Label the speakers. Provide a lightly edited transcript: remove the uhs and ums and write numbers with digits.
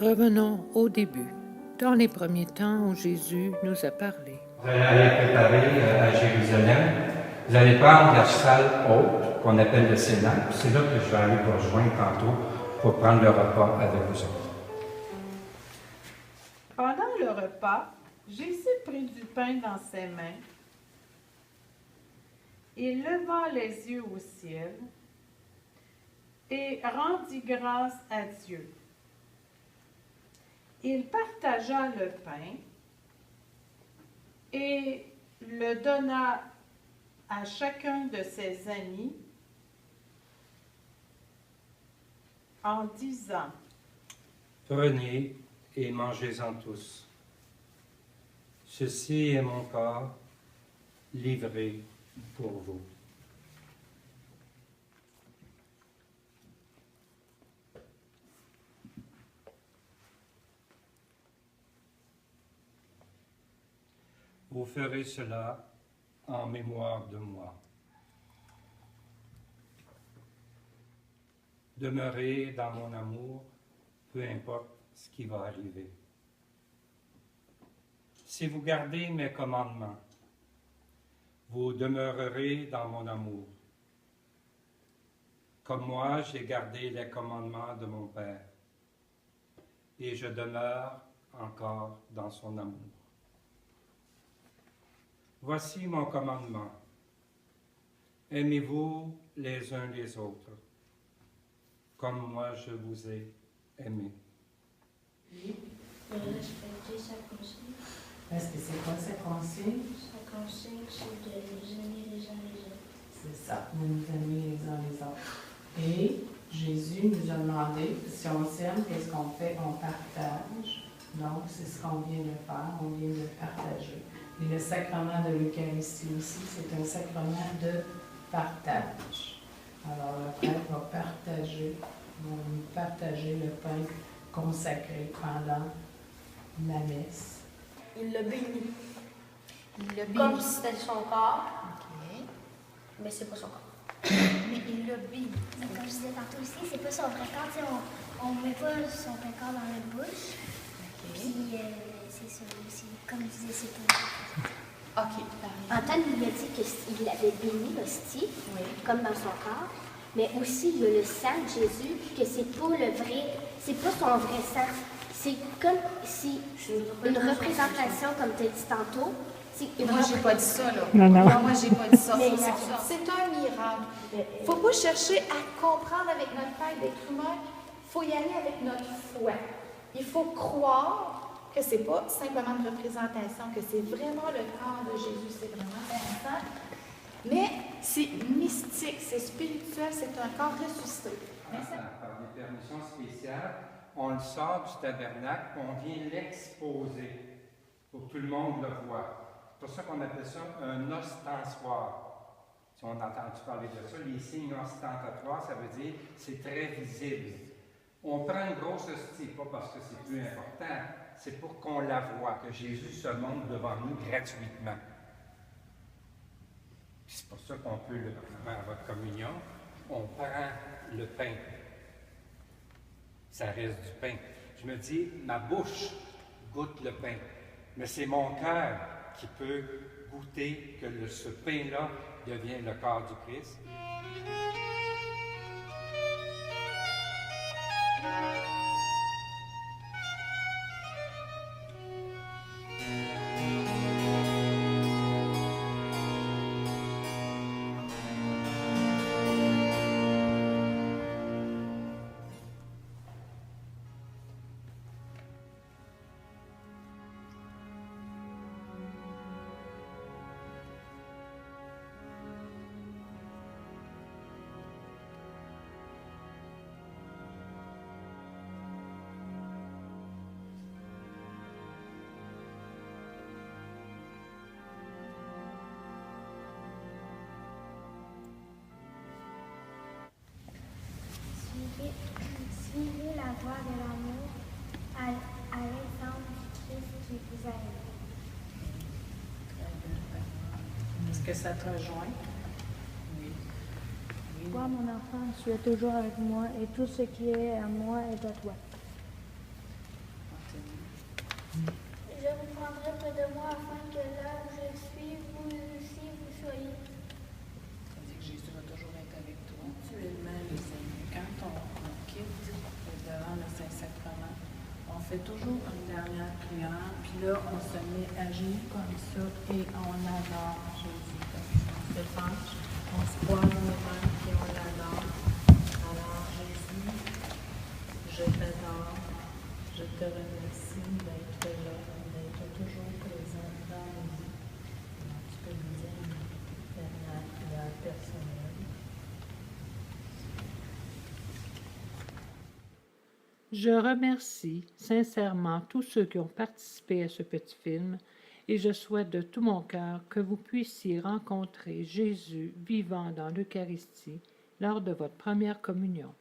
Speaker 1: Revenons au début, dans les premiers temps où Jésus nous a parlé.
Speaker 2: Vous allez aller préparer à Jérusalem. Vous allez prendre la salle haute, qu'on appelle le Sénat. C'est là que je vais aller vous rejoindre tantôt pour prendre le repas avec vous autres.
Speaker 3: Pendant le repas, Jésus prit du pain dans ses mains. Il leva les yeux au ciel et rendit grâce à Dieu. Il partagea le pain et le donna à chacun de ses amis en disant:
Speaker 2: Prenez et mangez-en tous. Ceci est mon corps livré pour vous. Vous ferez cela en mémoire de moi. Demeurez dans mon amour, peu importe ce qui va arriver. Si vous gardez mes commandements, vous demeurerez dans mon amour. Comme moi, j'ai gardé les commandements de mon Père, et je demeure encore dans son amour. Voici mon commandement. Aimez-vous les uns les autres, comme moi je vous ai aimé.
Speaker 4: Oui. Respecter sa consigne.
Speaker 5: Parce que c'est quoi sa consigne?
Speaker 4: Sa consigne, c'est de nous aimer les uns les autres.
Speaker 5: C'est ça, de nous aimer les uns les autres. Et Jésus nous a demandé, si on s'aime, qu'est-ce qu'on fait? On partage. Donc, c'est ce qu'on vient de faire, on vient de partager. Et le sacrement de l'Eucharistie aussi, c'est un sacrement de partage. Alors, le prêtre va partager le pain consacré pendant la messe.
Speaker 4: Il l'a béni.
Speaker 6: Il l'a béni.
Speaker 4: Comme si c'était son corps,
Speaker 6: OK.
Speaker 4: mais c'est pas son corps.
Speaker 6: Mais il l'a béni.
Speaker 7: Mais comme je disais tantôt aussi, c'est pas son vrai corps. On ne met pas son vrai corps dans notre bouche.
Speaker 6: OK.
Speaker 7: Puis c'est ça aussi. Comme je disais, c'est pas.
Speaker 6: OK.
Speaker 7: Antoine lui a dit qu'il avait béni l'hostie,
Speaker 6: Oui.
Speaker 7: comme dans son corps. Mais aussi, il y a le sang de Jésus, que c'est pas le vrai, c'est pas son vrai sang. C'est comme si une représentation, comme tu as dit tantôt.
Speaker 6: Moi, j'ai pas dit ça, là.
Speaker 5: Non.
Speaker 6: Moi, j'ai pas dit ça.
Speaker 7: Mais
Speaker 6: C'est un miracle. Faut pas chercher à comprendre avec notre tête d'être humain. Faut y aller avec notre foi. Il faut croire que c'est pas simplement une représentation, que c'est vraiment le corps de Jésus, c'est vraiment son sang. Mais c'est mystique, c'est spirituel, c'est un corps ressuscité.
Speaker 2: Par des permissions spéciales, on le sort du tabernacle, on vient l'exposer pour que tout le monde le voit. C'est pour ça qu'on appelle ça un ostensoir. Si on a entendu parler de ça, les signes ostentatoires, ça veut dire c'est très visible. On prend une grosse hostie, pas parce que c'est plus important, c'est pour qu'on la voie, que Jésus se montre devant nous gratuitement. C'est pour ça qu'on peut, à votre communion, on prend le pain. Ça reste du pain. Je me dis, ma bouche goûte le pain, mais c'est mon cœur qui peut goûter que ce pain-là devient le corps du Christ.
Speaker 7: Suivez la voie de l'amour à l'exemple du Christ qui vous a aimé.
Speaker 5: Est-ce que ça te rejoint? Oui.
Speaker 8: Toi, mon enfant, tu es toujours avec moi et tout ce qui est à moi est à toi.
Speaker 7: demeurez près de moi afin que là où je suis, vous aussi vous soyez.
Speaker 5: Ça veut dire que Jésus va toujours être avec toi. Actuellement, les amis, quand on quitte devant le Saint-Sacrement, on fait toujours une dernière prière, puis là, on se met à genoux comme ça et on adore Jésus. On se penche, on se croise les mains, puis on l'adore. Alors, Jésus, je t'adore, je te remercie d'être là, d'être toujours présent dans nos vies. Alors, tu peux nous dire une dernière prière personnelle.
Speaker 1: Je remercie sincèrement tous ceux qui ont participé à ce petit film et je souhaite de tout mon cœur que vous puissiez rencontrer Jésus vivant dans l'Eucharistie lors de votre première communion.